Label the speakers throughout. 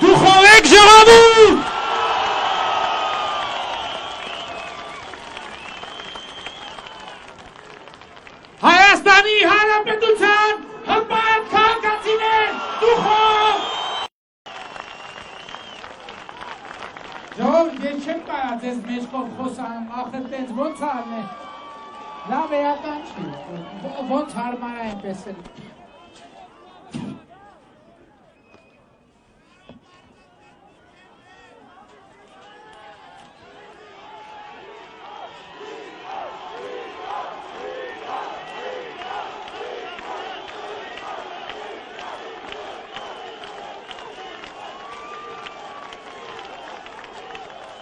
Speaker 1: Դուխովեք ժողովուրդ։ Հայաստանի Հանրապետության հպարտ քաղաքացիներ, դուխով։ Ժողովուրդ, ես չեմ կարա ձեզ մեջքով խոսամ, ախր տենց ոնց արն է։ Լավ էական չի, ոնց հարմար է այնպես էլ։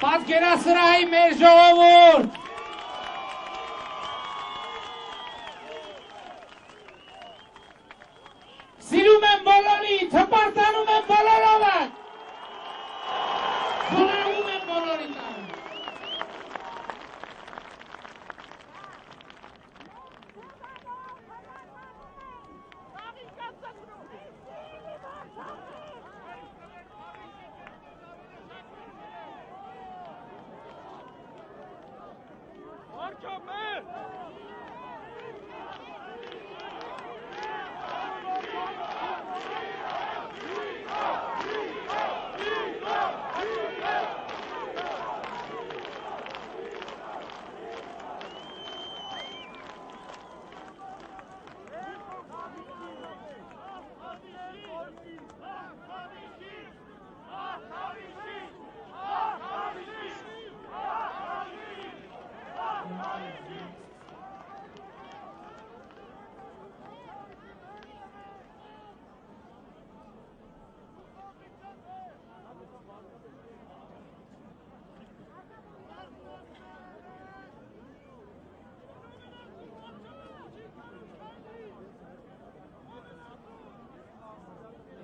Speaker 1: Պատկերասրահի մեր ժողովուրդ։ Սիրում եմ բոլորին, հպարտանում եմ բոլորովը։ Խոնարհվում եմ բոլորին տանը։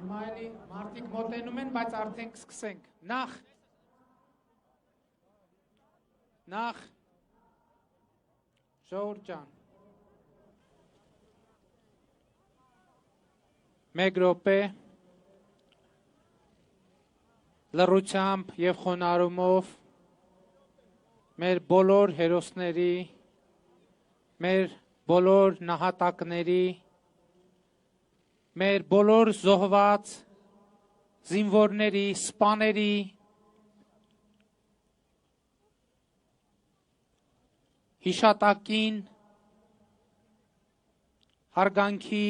Speaker 1: Մայլի մարդիկ մոտենում են, բայց արդեն կսկսենք։ Նախ ժողովուրդ ջան։ Մեկ րոպե լռությամբ եւ խոնարհումով մեր բոլոր հերոսների, մեր բոլոր նահատակների, մեր բոլոր զոհված զինվորների, սպաների հիշատակին հարգանքի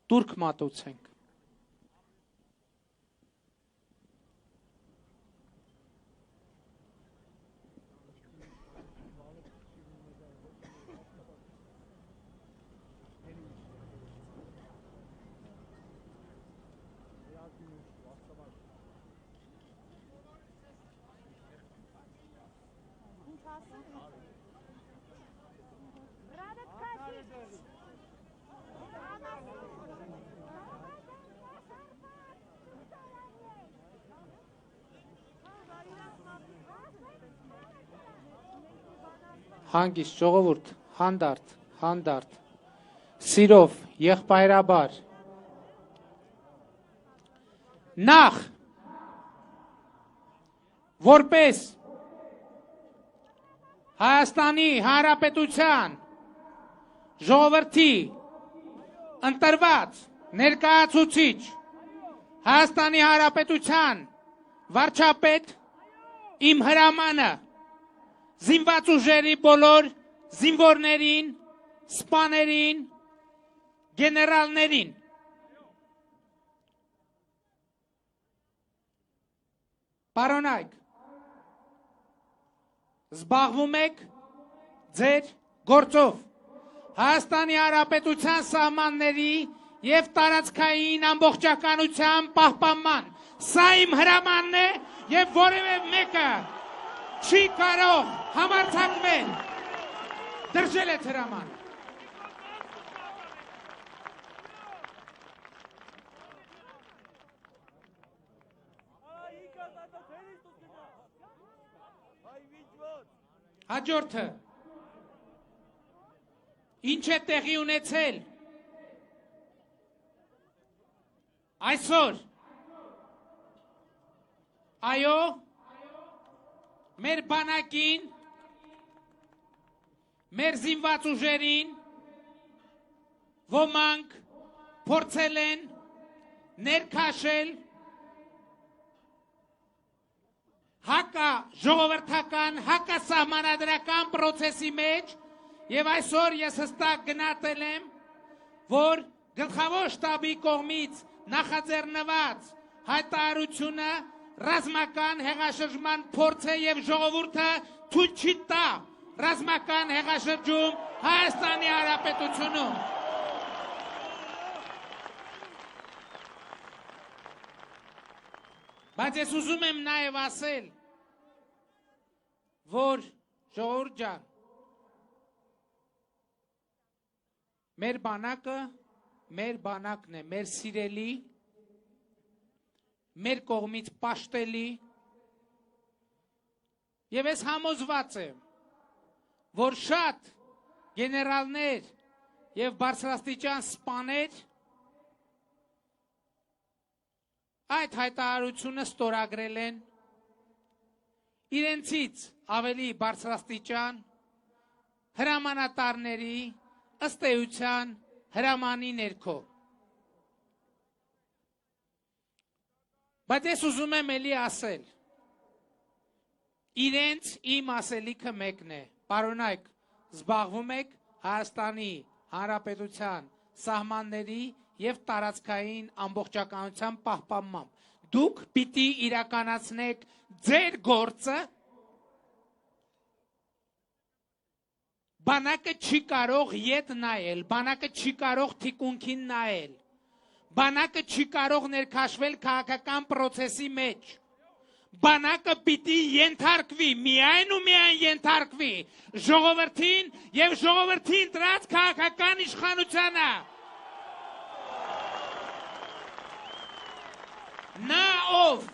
Speaker 1: տուրք մատուցենք։ Հանգիստ ժողովուրդ, հանդարտ, սիրով, եղբայրաբար, նախ, որպես Հայաստանի Հանրապետության ժողովրդի ընտրված ներկայացուցիչ Հայաստանի Հանրապետության վարչապետ իմ հրամանը զինված ուժերի բոլոր զինվորներին, սպաներին, գեներալներին պարոնայք, զբաղվում եք ձեր գործով Հայաստանի Հանրապետության սահմանների եւ տարածքային ամբողջականության պահպանման։ Սա իմ հրամանն է եւ որևէ մեկը չի կարող համարձակվել դրժել այդ հրամանը։ Հաջորդը Ինչ է տեղի ունեցել այսօր այո մեր բանակին մեր զինված ուժերին ոմանք փորձել են ներքաշել հակա ժողովրդական հակա սահմանադրական process-ի մեջ եւ այսօր ես հստակ գնահատել եմ որ գլխավոր շտաբի կողմից նախաձեռնված հայտարարությունը ռազմական հեղաշրջման փորձ է եւ ժողովուրդը թույլ չի տա ռազմական հեղաշրջում Հայաստանի Հանրապետությունում բայց ես ուզում եմ նաև ասել, որ ժողովուրդ ջան, մեր բանակն է, մեր սիրելի, մեր կողմից պաշտելի, եւ ես համոզված եմ, որ շատ գեներալներ եւ բարձրաստիճան սպաներ այդ հայտարարությունը ստորագրել են իրենցից ավելի բարձրաստիճան հրամանատարների ըստ էության հրամանի ներքո բայց ես ուզում եմ էլի ասել իրենց իմ ասելիքը մեկն է պարոնայք զբաղվում եք Հայաստանի Հանրապետության սահմանների եւ տարածքային ամբողջականության պահպանմամբ դուք պիտի իրականացնեք ձեր գործը բանակը չի կարող ետ նայել բանակը չի կարող թիկունքին նայել բանակը չի կարող ներքաշվել քաղաքական process-ի մեջ բանակը պիտի ենթարկվի միայն ու միայն ենթարկվի ժողովրդին եւ ժողովրդին դրած քաղաքական իշխանությանը նա ով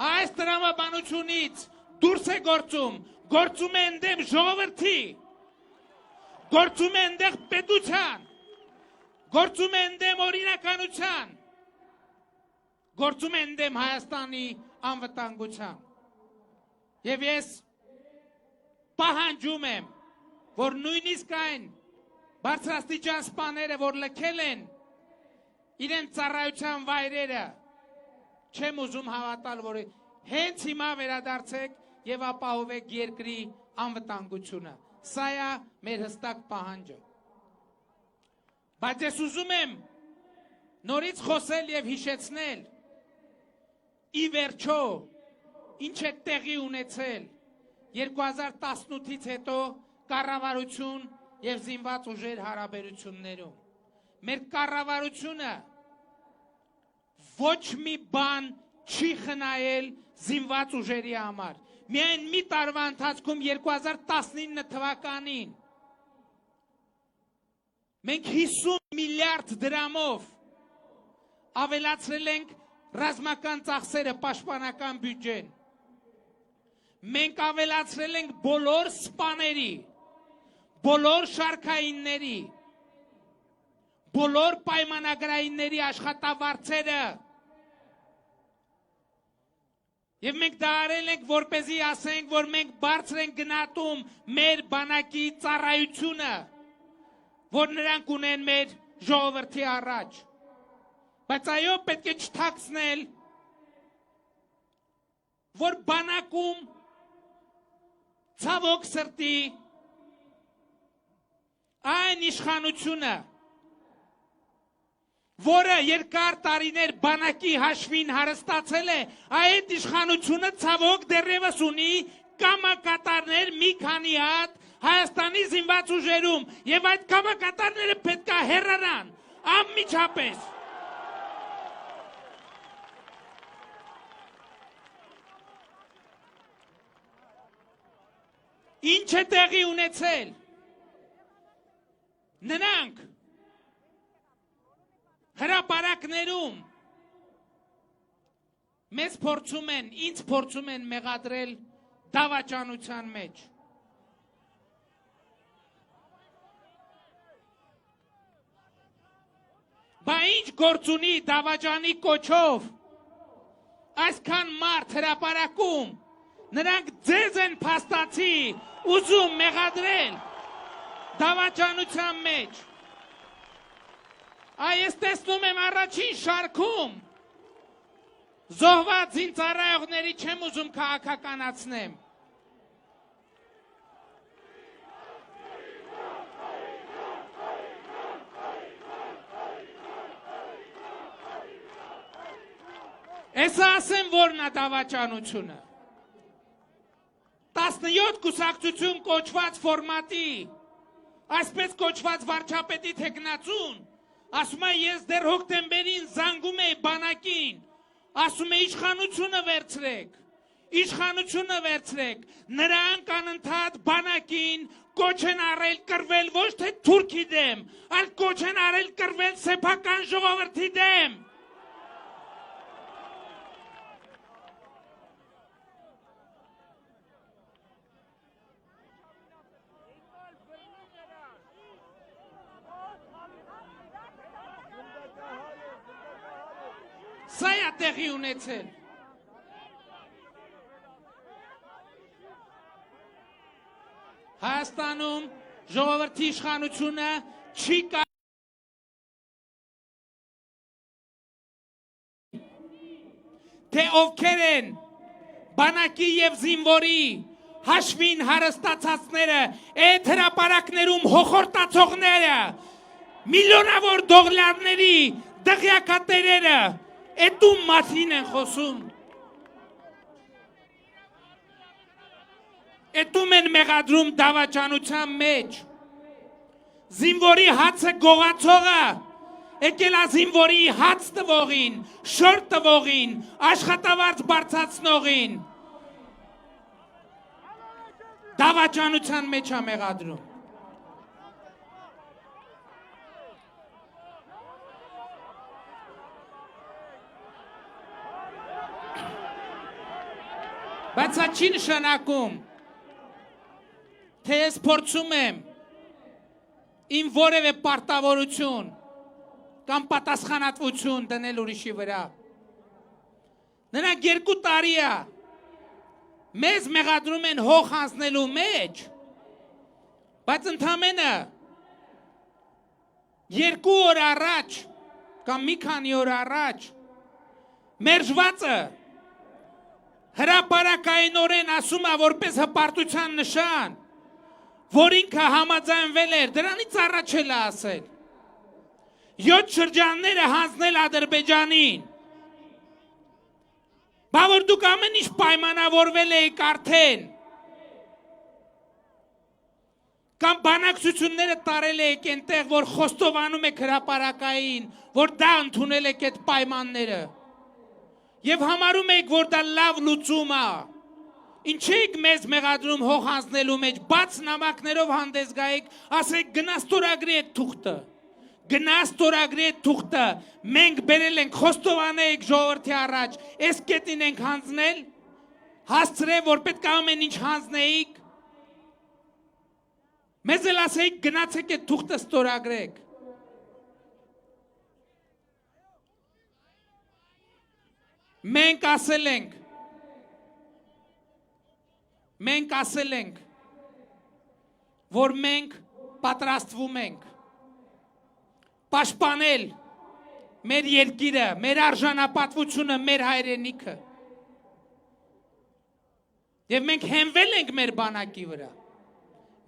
Speaker 1: այս տրամաբանությունից դուրս է գործում է ընդդեմ ժողովրդի գործում է ընդդեմ պետության գործում է ընդդեմ օրինականության գործում է ընդդեմ Հայաստանի անվտանգության եւ ես պահանջում եմ որ նույնիսկ այն բարձրաստիճան սպաները որ լքել են իրենց ծառայության վայրերը չեմ ուզում հավատալ, որ հենց հիմա վերադարձեք եւ ապահովեք երկրի անվտանգությունը։ Սա է մեր հստակ պահանջը։ Բայց ես ուզում եմ նորից խոսել եւ հիշեցնել ի վերջո ինչ է տեղի ունեցել 2018-ից հետո կառավարություն եւ զինված ուժեր հարաբերություններում։ Մեր կառավարությունը ոչ մի բան չի խնայել զինված ուժերի համար։ Միայն մի տարվա ընթացքում 2019 թվականին մենք 50 միլիարդ դրամով ավելացրել ենք ռազմական ծախսերը պաշտպանական բյուջեն։ Մենք ավելացրել ենք բոլոր սպաների, բոլոր շարքայինների, բոլոր պայմանագրայինների աշխատավարձերը Եվ մենք դա արել ենք, որպեսզի ասենք, որ մենք բարձր ենք գնահատում մեր բանակի ծառայությունը, որ նրանք ունեն մեր ժողովրդի առաջ։ Բայց այո, պետք է չթաքցնել, որ բանակում ցավոք սրտի այն իշխանությունը, որը երկար տարիներ բանակի հաշվին հարստացել է, այդ իշխանությունը ցավոք դեռևս ունի կամակատարներ մի քանի հատ Հայաստանի զինված ուժերում եւ այդ կամակատարները պետք է հեռանան անմիջապես։ Ինչ է տեղի ունեցել։ Նրանք հրապարակներում մեզ փորձում են, ինձ փորձում են մեղադրել դավաճանության մեջ։ գործունի Դավաճանի կոչով այսքան մարդ հրապարակում նրանք ձեզ են փաստացի ուզում մեղադրել Դավաճանության մեջ այս տեսնում եմ առաջին շարքում զոհված զինծառայողների չեմ ուզում քաղաքականացնեմ Էսա ասեմ որն է դավաճանությունը 17 կուսակցություն կոչված ֆորմատի այսպես կոչված վարչապետի թեկնածուն ասում է ես դեռ հոկտեմբերին զանգում էի բանակին ասում է իշխանությունը վերցրեք նրանք անընդհատ բանակին կոչ են արել կռվել ոչ թե թուրքի դեմ այլ կոչ են արել կռվել սեփական ժողովրդի դեմ Սա է տեղի ունեցել Հայաստանում ժողովրդի իշխանությունը չի թե ովքեր են բանակի եւ զինվորի հաշվին հարստացածները այդ հրապարակներում հոխորտացողները միլիոնավոր դոլարների դղյակատերերը Էտում մասին են խոսում Էտում են մեղադրում դավաճանության մեջ Զինվորի հացը գողացողը եկել է զինվորի հաց տվողին, շոր տվողին, աշխատավարձ բարձրացնողին Դավաճանության մեջ է մեղադրում Բայց սա չի նշանակում, թե ես փորձում եմ իմ որևէ պարտավորություն կամ պատասխանատվություն դնել ուրիշի վրա։ Նրանք 2 տարի է մեզ մեղադրում են հող հանձնելու մեջ, բայց ընդամենը 2 օր առաջ կամ մի քանի օր առաջ մերժվածը հրապարակայնորեն ասում է որպես հպարտության նշան, որ ինքը համաձայնվել էր, դրանից առաջ էլ է ասել, 7 շրջանները հանձնել Ադրբեջանին, բա որ դուք ամեն ինչ պայմանավորվել եք արդեն, կամ բանակցությունները տարել եք այնտեղ, որ խոստովանում եք հրապարակային, որ դա ընդունել եք այդ պայմանները, Եվ համարում եք, որ դա լավ լուծում է, ինչ եք մեզ մեղադրում հող հանձնելու մեջ, բաց նամակներով հանդես գայեք, ասեք գնա ստորագրի այդ թուղթը, մենք բերել ենք, խոստովանեք ժողովրդի առաջ, այս կետին ենք հանձնել, հասցրել, որ պետք է ամեն ինչ հանձնեիք, մեզ էլ ասեիք գնացեք այդ թուղթը ստորագրեք, Մենք ասել ենք, որ մենք պատրաստվում ենք պաշտպանել մեր երկիրը, մեր արժանապատվությունը, մեր հայրենիքը։ Եվ մենք հենվել ենք մեր բանակի վրա։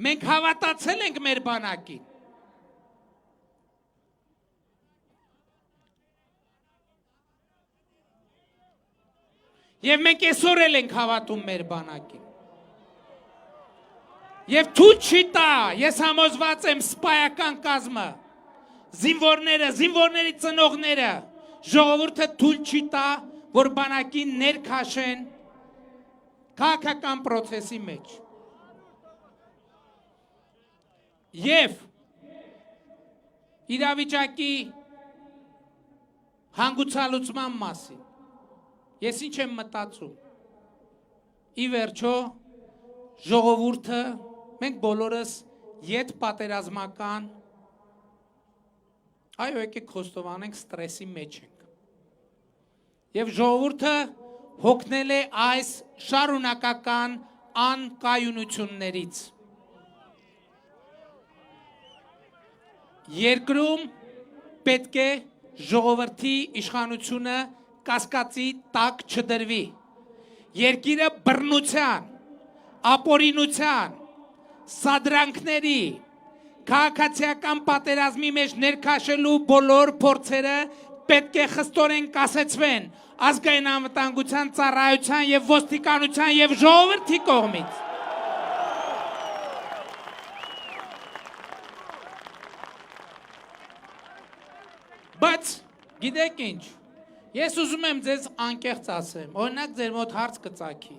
Speaker 1: Մենք հավատացել ենք մեր բանակին։ Եվ մենք այսօր էլ ենք հավատում մեր բանակին։ Եվ թույլ չի տա, ես համոզված եմ սպայական կազմը, զինվորների ծնողները, ժողովուրդը թույլ չի տա, որ բանակին ներքաշեն քաղաքական պրոցեսի մեջ։ Եվ իրավիճակի հանգուցալուծման մասին Ես ինչ եմ մտածում, ի վերջո ժողովուրդը, մենք բոլորս ետ պատերազմական Այո, եկեք խոստովանենք ստրեսի մեջ ենք։ Եվ ժողովուրդը հոգնել է այս շարունակական անկայունություններից։ Երկրում պետք է ժողովրդի իշխանությունը կասկածի տակ չդրվի։ Երկիրը բռնության, ապօրինության, սադրանքների, քաղաքացիական պատերազմի մեջ ներքաշելու բոլոր փորձերը պետք է խստորեն կասեցվեն ազգային անվտանգության ծառայության եւ ոստիկանության եւ ժողովրդի կողմից։ Բայց գիտեք ինչ, ես ուզում եմ ձեզ անկեղծ ասեմ, օրինակ ձեր մոտ հարց կծագի,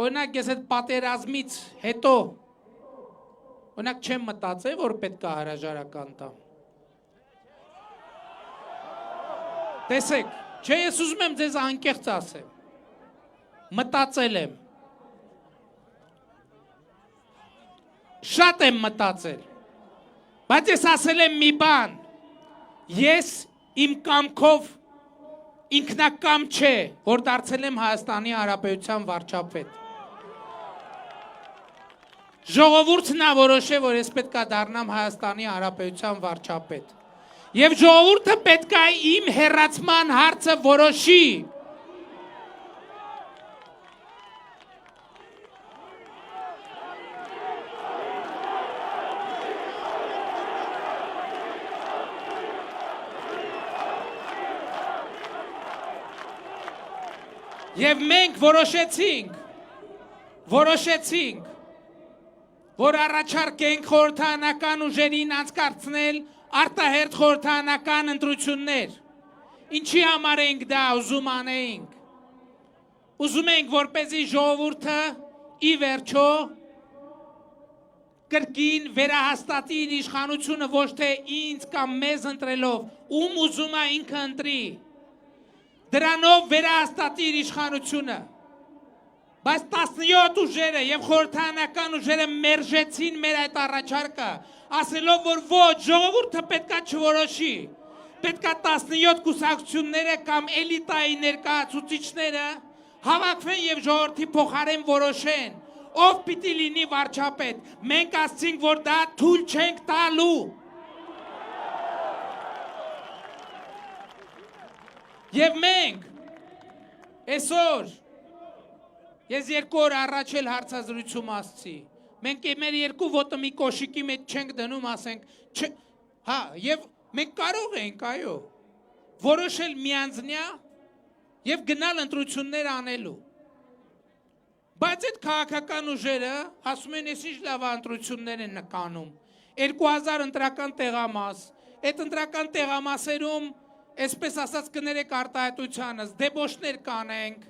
Speaker 1: օրինակ ես այդ պատերազմից հետո, օրինակ չեմ մտածել, որ պետք է հրաժարական տամ։ Տեսեք, չէ, ես ուզում եմ ձեզ անկեղծ ասեմ, մտածել եմ, շատ եմ մտածել, բայց ես ասել եմ մի բան, ես իմ կամքով ինքնակամ չէ, որ դարձել եմ Հայաստանի Հանրապետության վարչապետ։ Ժողովուրդն է որոշել, որ ես պետք է դառնամ Հայաստանի Հանրապետության վարչապետ։ Եվ ժողովուրդը պետք է իմ հեռացման հարցը որոշի։ Եվ մենք որոշեցինք, որ առաջարկենք խորհրդարանական ուժերին անցկացնել արտահերթ խորհրդարանական ընտրություններ։ Ինչի համար ենք դա ուզում անեինք։ Ուզում ենք, որպեսզի ժողովուրդը ի վերջո կրկին վերահաստատի իր իշխանությունը ոչ թե ինձ կամ մեզ ընտրելով, ում ուզում է ինքը ընտրի։ Դրանով վերահաստատի իր իշխանությունը, բայց 17 ուժերը եւ խորհրդարանական ուժերը մերժեցին մեր այդ առաջարկը, ասելով, որ ոչ, ժողովուրդը պետքա չորոշի, պետքա 17 կուսակցությունները կամ էլիտայի ներկայացուցիչները հավաքվեն եւ ժողովրդի փոխարեն որոշեն, ով պիտի լինի վարչապետ։ Մենք ասացինք, որ դա թույլ չենք տալու։ Եվ մենք, այսօր, ես 2 օր առաջ էլ հարցազրույցում ասացի, մենք մեր 2 ոտը մի կոշիկի մեջ չենք դնում, ասենք, եւ մենք կարող ենք, այո, որոշել միանձնյա եւ գնալ ընտրություններ անելու։ Բայց այդ քաղաքական ուժերը ասում են, ես ինչ լավ ընտրություններ են նկանում, 2000 ընտրական տեղամաս, այդ ընտրական տեղամասերում այսպես ասած կներեք արտահայտությանս, դեպոշներ կանենք,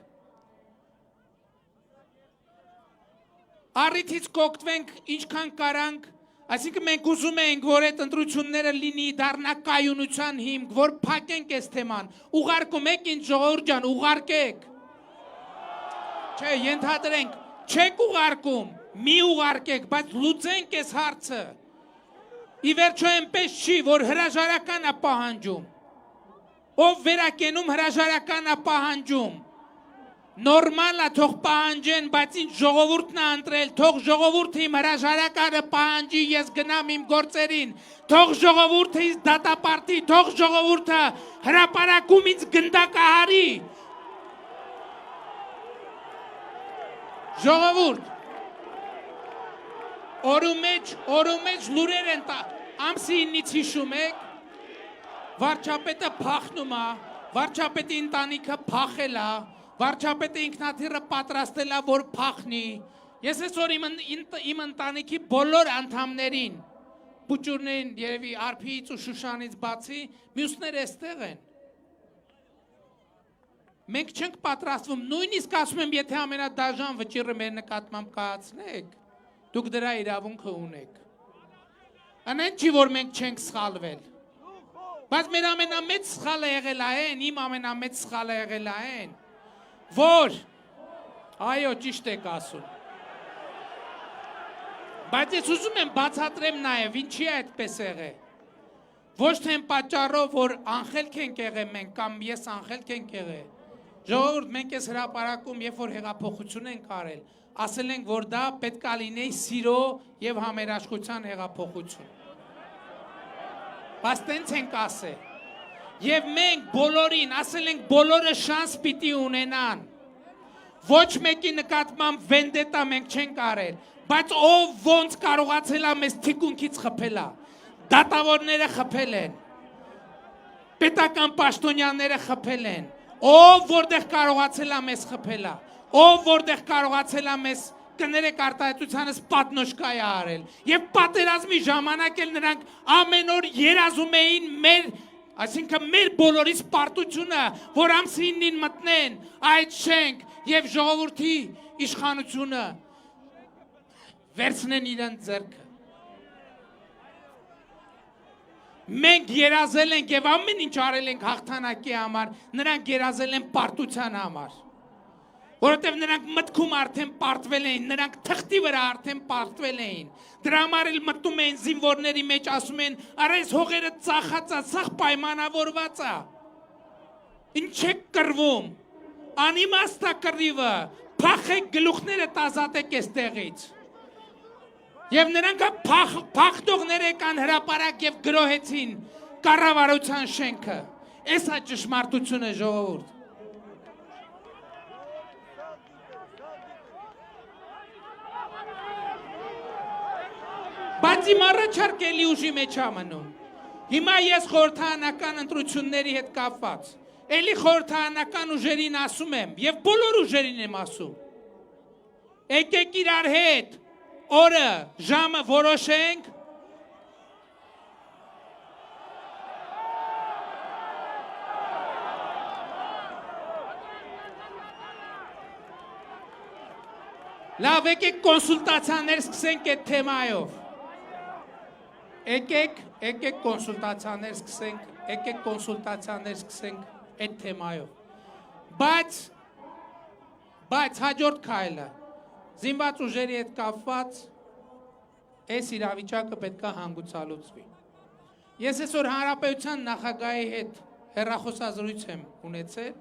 Speaker 1: առիթից կօգտվենք ինչքան կարանք, այսինքն մենք ուզում ենք, որ այդ ընտրությունները լինի դառնա կայունության հիմք, որ փակենք այս թեման, ուղարկում եք ինձ ժողովուրդ ջան, ուղարկեք։ Չէ, ենթադրենք, չեք ուղարկում, մի ուղարկեք, բայց լուծենք այս հարցը։ Ի վերջո այնպես չի, որ հրաժարական է պահանջում։ Ով վերակենում հրաժարական է պահանջում, նորմալ է թող պահանջեն, բայց ինչ ժողովուրդն է ընտրել, թող ժողովուրդը իմ հրաժարականը պահանջի, ես գնամ իմ գործերին, թող ժողովուրդը ինձ դատապարտի, թող ժողովուրդը հրապարակում ինձ գնդակահարի։ Ժողովուրդ, օրու մեջ լուրեր են տա, ամսի 9-ից հիշում եք, վարչապետը փախնում է, վարչապետի ընտանիքը փախել է, վարչապետը ինքնաթիռը պատրաստել է, որ փախնի։ Ես այսօր իմ ընտանիքի բոլոր անդամներին, փուճուրներին, երևի Արփիից ու Շուշանից բացի, մյուսները այստեղ են։ Մենք չենք պատրաստվում, նույնիսկ ասում եմ, եթե ամենադաժան վճիռը մեր նկատմամբ կայացնեք, դուք դրա իրավունքը ունեք։ Անեն չի, որ մենք չենք սխալվել։ Բայց մեր ամենամեծ սխալը եղել այն, իմ ամենամեծ սխալը եղել այն, որ, այո, ճիշտ եք ասում, բայց ես ուզում եմ բացատրեմ նաև, ինչի է այդպես եղել, Ոչ թե այն պատճառով, որ անխելք ենք եղել մենք կամ ես անխելք ենք եղել։ Ժողովուրդ, մենք այս հրապարակում, երբ որ հեղափոխություն ենք արել, ասել ենք, որ դա պետք է լինի սիրո եւ համերաշխության հեղափոխություն։ Բայց տենց ենք ասել։ Եվ մենք բոլորին, ասել ենք, բոլորը շանս պիտի ունենան։ Ոչ մեկի նկատմամբ վենդետա մենք չենք արել, բայց ով ոնց կարողացել է մեզ թիկունքից խփել է։ Դատավորները խփել են, պետական պաշտոնյաները խփել են, ով որտեղ կարողացել է մեզ խփել է, ով որտեղ կարողացել է մեզ կներեք արտահայտությանս պատնոշկա է արել, եւ պատերազմի ժամանակ էլ նրանք ամեն օր երազում էին մեր, այսինքն մեր բոլորիս պարտությունը, որ ամսինին մտնեն այդ շենք եւ ժողովրդի իշխանությունը վերցնեն իրենց ձեռքը։ Մենք երազել ենք եւ ամեն ինչ արել ենք հաղթանակի համար, նրանք երազել են պարտության համար։ Որովհետեւ նրանք մտքում արդեն պարտվել էին, նրանք թղթի վրա արդեն պարտվել էին։ Դրա համար էլ մտնում էին զինվորների մեջ, ասում են, «Արա այս հողերը ծախած է, սաղ պայմանավորված է»։ Ինչ եք կռվում։ Անիմաստ է կռիվը, փախեք գլուխները ազատեք այստեղից։ Եվ նրանք փախտողներ եկան հրապարակ եւ գրոհեցին կառավարության շենքը։ Էս է ճշմարտությունը, ժողովուրդ։ Բայց իմ առաջարկ էլի ուժի մեջ է մնում։ Հիմա ես խորհրդարանական ընտրությունների հետ կապված, էլի խորհրդարանական ուժերին ասում եմ եւ բոլոր ուժերին եմ ասում։ Եկեք իրար հետ օրը, ժամը որոշենք, լավ, եկեք կոնսուլտացիաներ սկսենք այդ թեմայով։ Եկեք կոնսուլտացիաներ սկսենք այդ թեմայով։ Բայց հաջորդ քայլը զինված ուժերի հետ կապված այս իրավիճակը պետք է հանգուցալուծվի։ Ես այսօր հանրապետության նախագահի հետ հեռախոսազրույց եմ ունեցել։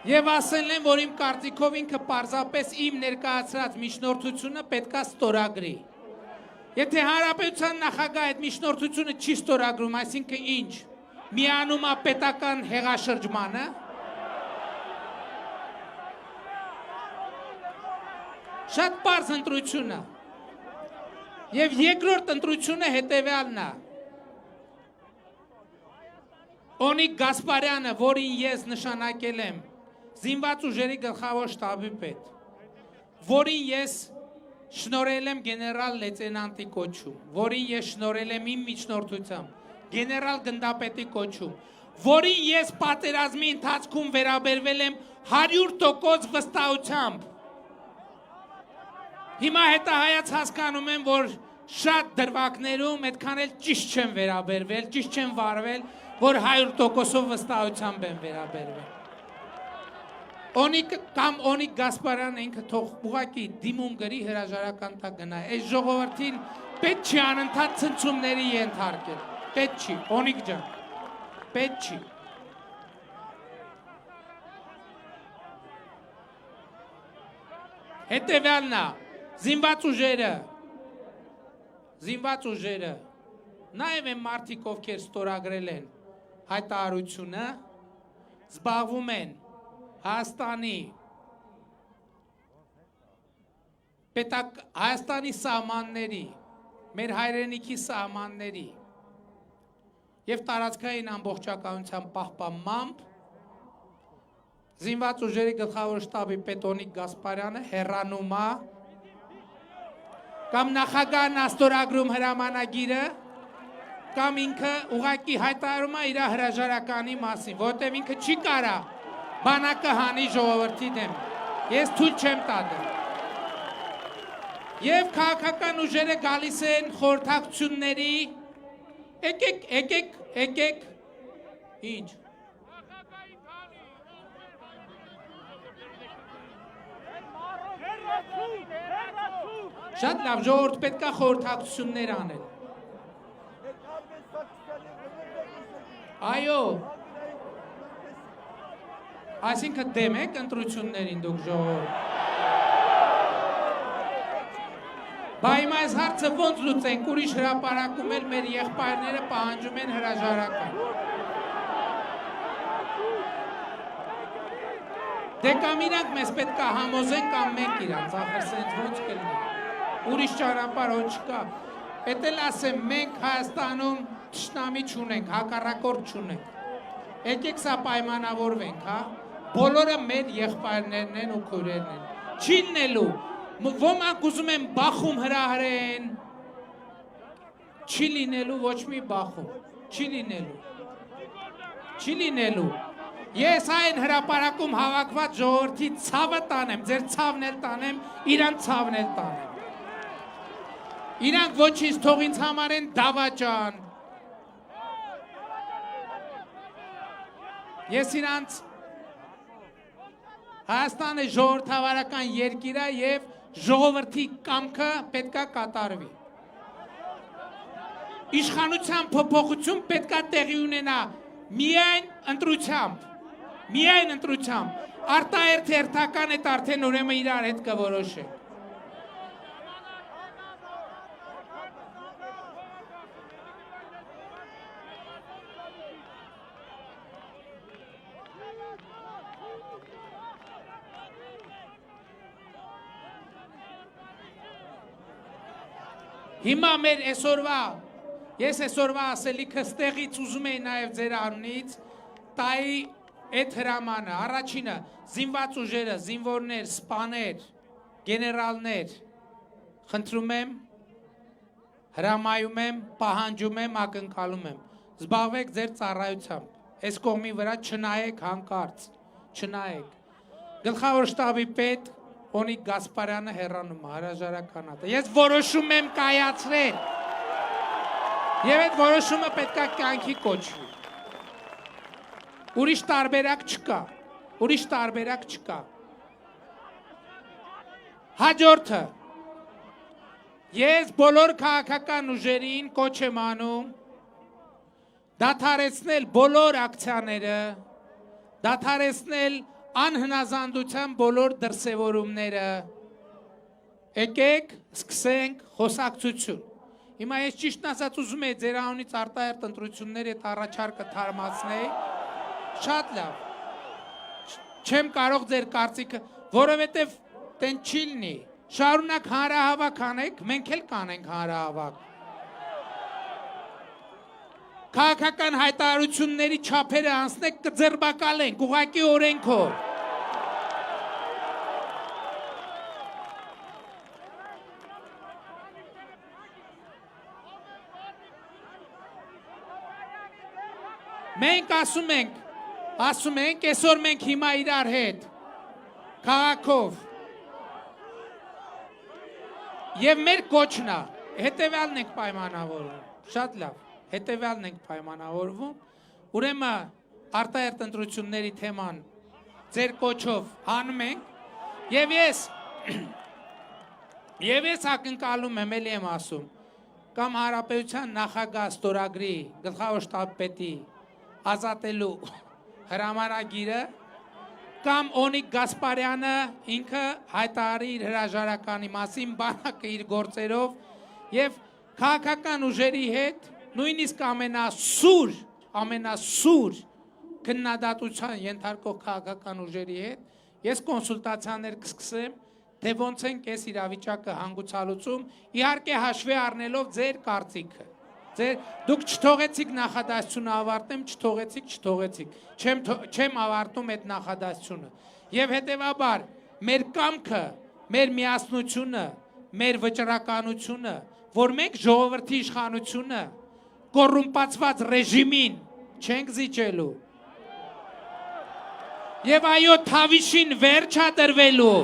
Speaker 1: Եվ ասել են, որ իմ կարծիքով ինքը պարզապես իմ ներկայացրած միջնորդությունը պետք է ստորագրի։ Եթե հանրապետության նախագահը այդ միջնորդությունը չի ստորագրում, այսինքն ինչ, միանում է պետական հեղաշրջմանը, շատ պարզ ընտրությունը։ Եվ երկրորդ ընտրությունը հետևյալն է։ Օնիկ Գասպարյանը, որին ես նշանակել եմ զինված ուժերի գլխավոր շտաբի պետ, որին ես շնորհել եմ գեներալ լեյտենանտի կոչում, որին ես շնորհել եմ իմ միջնորդությամբ գեներալ գնդապետի կոչում, որին ես պատերազմի ընթացքում վերաբերվել եմ 100% վստահությամբ։ Հիմա հետահայաց հասկանում եմ, որ շատ դրվագներում այդքան էլ ճիշտ չեմ վերաբերվել, ճիշտ չեմ վարվել, որ 100%-ով վստահությամբ եմ վերաբերվել։ Օնիկ Գասպարյանը ինքը թող ուղղակի դիմում գրի հրաժարական տակ գնա։ Այս ժողովրդին պետք չի անընդհատ ցնցումների ենթարկել։ Պետք չի, Օնիկ ջան։ Պետք չի։ Հետևյալն է, զինված ուժերը, նաև են մարդիկ, ովքեր ստորագրել են հայտարարությունը, զբաղվում են Հայաստանի սահմանների, մեր հայրենիքի սահմանների և տարածքային ամբողջականության պահպանմամբ զինված ուժերի գլխավոր շտաբի պետ Օնիկ Գասպարյանը հեռանում է կամ նախագահն է ստորագրում հրամանագիրը կամ ինքը ուղղակի հայտարարում է իր հրաժարականի մասին, որտեղ ինքը չի կարա բանակը հանի ժողովրդի դեմ։ Ես թույլ չեմ տա դա։ Եվ քաղաքական ուժերը գալիս են խորհրդակցությունների, եկեք, ինչ։ Շատ լավ, ժողովուրդ պետք է խորհրդակցություններ անել։ Այո։ Այսինքն դեմ եք ընտրություններին դուք ժողովուրդ։ Բա հիմա այս հարցը ոնց լուծենք, ուրիշ հրապարակում էլ մեր եղբայրները պահանջում են հրաժարական։ Դե կամ իրանք մեզ պետք է համոզեն կամ մենք իրանք, ախր սենց ոնց կլինի, ուրիշ ճանապարհ ոչ չկա, էդ էլ ասեմ, մենք Հայաստանում թշնամի չունենք, հակառակորդ չունենք, եկեք սա պայմանավորվենք, հա, բոլորը մեր եղբայրներն են ու քույրերն են, չի լինելու, ոմանք ուզում են բախում հրահրեն, չի լինելու ոչ մի բախում, չի լինելու, Ես այն հրապարակում հավաքված ժողովրդի ցավը տանեմ, ձեր ցավն էլ տանեմ, իրանք ցավն էլ տանեմ։ Իրանք ոչինչ թող ինձ համարեն դավաճան։ Ես իրանք Հայաստանը ժողովրդավարական երկիր է եւ ժողովրդի կամքը պետքա կատարվի։ Իշխանության փոփոխություն պետքա տեղի ունենա միայն ընտրությամբ։ Միայն ընտրությամբ, արտահերթ հերթական էդ արդեն ուրեմն իրար հետ կորոշենք։ Հիմա մեր ես այսօրվա ասելիքը ստեղից ուզում էի նաև ձեր անունից տայի Այդ հրամանը, առաջինը, զինված ուժերը, զինվորներ, սպաներ, գեներալներ, խնդրում եմ, հրամայում եմ, պահանջում եմ, ակնկալում եմ, զբաղվեք ձեր ծառայությամբ, այս կողմի վրա չնայեք հանկարծ, չնայեք, գլխավոր շտաբի պետ Օնիկ Գասպարյանը հեռանում է, հրաժարականատը, ես որոշում եմ կայացրել, և այդ որոշումը պետք է կյանքի կոչվի, Ուրիշ տարբերակ չկա։ Հաջորդը, ես բոլոր քաղաքական ուժերին կոչ եմ անում, դադարեցնել բոլոր ակցիաները, դադարեցնել անհնազանդության բոլոր դրսևորումները, եկեք, սկսենք խոսակցություն։ Հիմա ես ճիշտն ասած ուզում եմ ձեր անունից արտահերթ ընտրությունների այդ առաջարկը թարմացնել, Շատ լավ, չեմ կարող ձեր կարծիքը, որովհետև տեն չի լինի, շարունակ հանրահավաք անեք, մենք էլ կանենք հանրահավաք։ Քաղաքական հայտարարությունների չափերը անցնեք կձերբակալենք, ուղղակի օրենքով։ Մենք ասում ենք, այսօր մենք հիմա իրար հետ, քաղաքով, և մեր կոչնա, հետևյալն ենք պայմանավորվում, շատ լավ, հետևյալն ենք պայմանավորվում, ուրեմն արտահերթ ընտրությունների թեման ձեր կոչով հանում ենք, և ես ակնկալում եմ, էլի եմ ասում, կամ Հանրապետության նախագահ ստորագրի գլխավոր շտաբի պետի ազատելու հրամանագիրը կամ Օնիկ Գասպարյանը ինքը հայտարարի իր հրաժարականի մասին բանակը իր գործերով եւ քաղաքական ուժերի հետ նույնիսկ ամենասուր քննադատության ենթարկող քաղաքական ուժերի հետ ես կոնսուլտացիաներ կսկսեմ թե ոնց են այս իրավիճակը հանգուցալուծում իհարկե հաշվի առնելով ձեր կարծիքը դուք չթողեցիք նախադասությունը ավարտեմ, չթողեցիք, չեմ ավարտում այդ նախադասությունը եւ հետեւաբար մեր կամքը, մեր միասնությունը, մեր վճռականությունը, որ մենք ժողովրդի իշխանությունը կոռումպացված ռեժիմին չենք զիջելու եւ այո թավիշին վերջ է դրվելու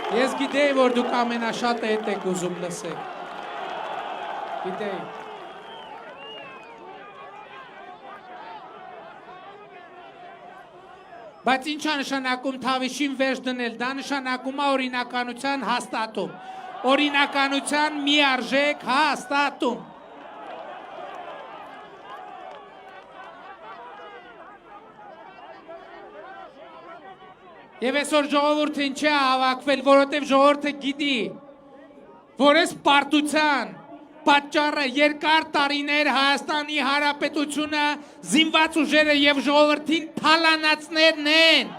Speaker 1: Ես գիտեի, որ դուք ամենաշատը հետ եք ուզում լսեք։ Գիտեի։ Բայց ինչ է նշանակում թավիշին վերջ դնել, դա նշանակում է օրինականության հաստատում, օրինականության մի արժեք հաստատում։ Եվ այսօր ժողովուրդը ինչ է հավաքվել, որովհետև ժողովուրդը գիտի, որ այս պարտության պատճառը երկար տարիներ Հայաստանի Հանրապետությունը զինված ուժերը եւ ժողովրդին թալանացներն են։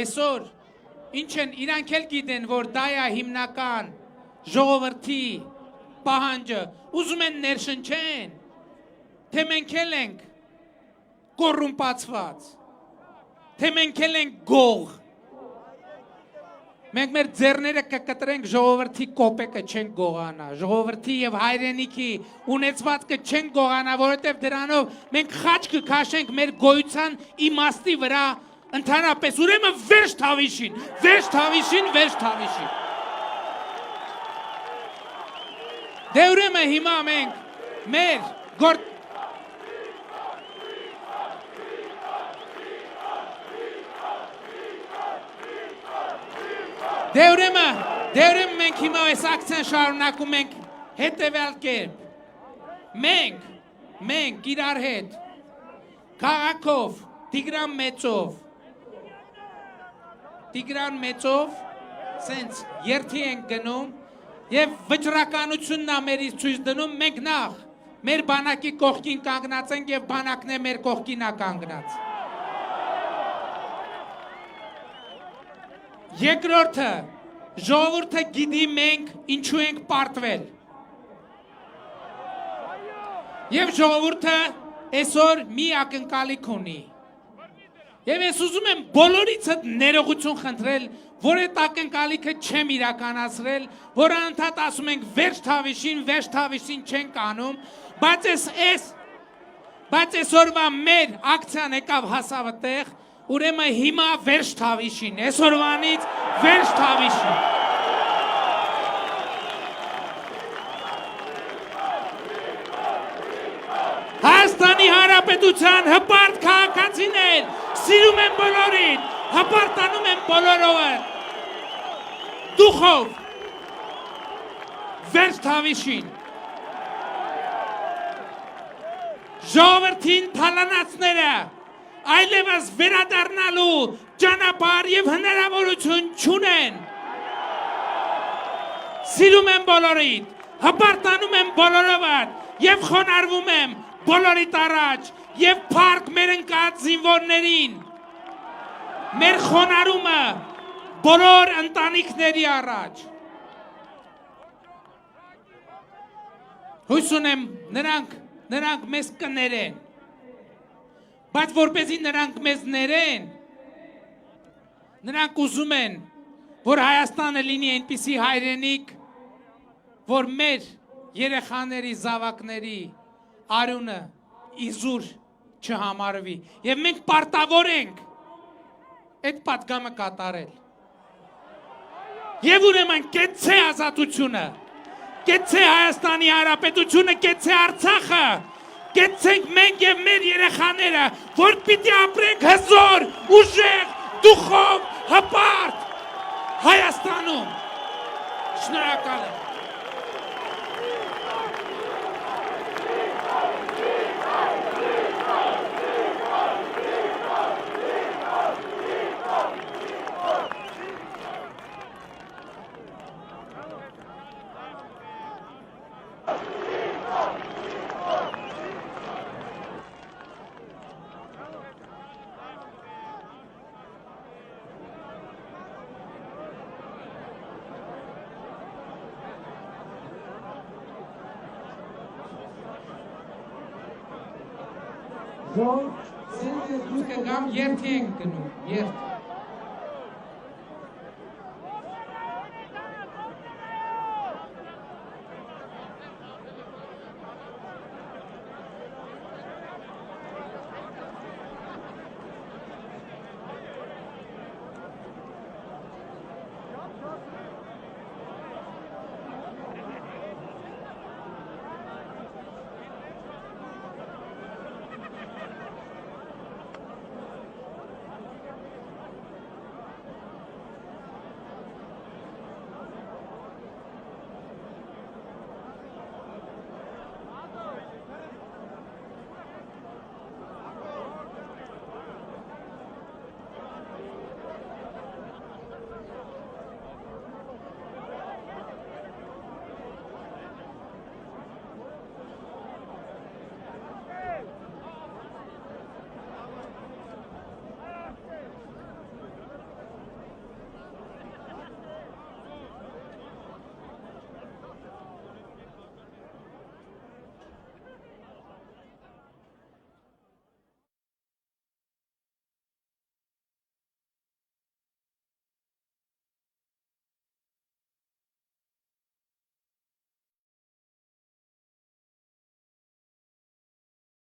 Speaker 1: Այսօր ինչ են իրանք էլ գիտեն, որ դա է հիմնական ժողովրդի պահանջը, ուզում են ներշնչեն, թե մենք էլ ենք կոռումպացված, թե մենք էլ ենք գող, մենք մեր ձեռները կկտրենք ժողովրդի կոպեկը չենք գողանա, ժողովրդի և հայրենիքի ունեցվածքը չենք գողանա, որովհետև դրանով մենք խաչ կքաշենք մեր գոյության իմաստի վրա ընդհանրապես, ուրեմն վերջ թավիշին, վերջ թավիշին, վերջ թավիշին։ Դե ուրեմն հիմա մենք մեր Դե ուրեմն մենք հիմա այս ակցիան շարունակում ենք հետևյալ կերպ։ Մենք իրար հետ քաղաքով, Տիգրան Մեծով սենց երթի ենք գնում և վճռականությունն է մերից ցույց դնում, մենք նախ մեր բանակի կողքին կանգնած ենք և բանակն է մեր կողքին է կանգնած։ Երկրորդը, ժողովուրդը գիտի մենք ինչու ենք պարտվել։ Եվ ժողովուրդը այսօր մի ակնկալիք ունի։ Եվ ես ուզում եմ բոլորիցդ ներողություն խնդրել, որ այդ ակնկալիքը չեմ իրականացրել, որ անընդհատ ասում ենք վերջ թավիշին չենք անում, բայց այսօրվա մեր ակցիան եկավ հասավ այդտեղ, ուրեմն հիմա վերջ թավիշին, այսօրվանից վերջ թավիշին։ Հայաստանի Հանրապետության հպարտ քաղաքացիներ սիրում են բոլորին, հպարտանում են բոլորովը, դուխով, վերջ թավիշին, ժողովրդին թալանացները այլևս վերադառնալու ճանապարհ և հնարավորություն չունեն, սիրում են բոլորին, հպարտանում են բոլորովը և խոնարհվում եմ բոլորիդ առաջ և փառք մեր ընկած զինվորներին, մեր խոնարհումը բոլոր ընտանիքների առաջ։ Հույս ունեմ նրանք մեզ կներեն, բայց որպեսզի նրանք մեզ ներեն, նրանք ուզում են, որ Հայաստանը լինի այնպիսի հայրենիք, որ մեր երեխաների, զավակների արյունը իզուր չհամարվի և մենք պարտավոր ենք այդ պատգամը կատարել։ Եվ ուրեմն կեցցե ազատությունը, կեցցե Հայաստանի Հանրապետությունը, կեցցե Արցախը, կեցցենք մենք և մեր երեխաները, որ պիտի ապրենք հզոր, ուժեղ, դուխով, հպարտ Հայաստանում։ Շնորհակալ եմ։ Դուք կգամ երթի ենք գնում, երթ։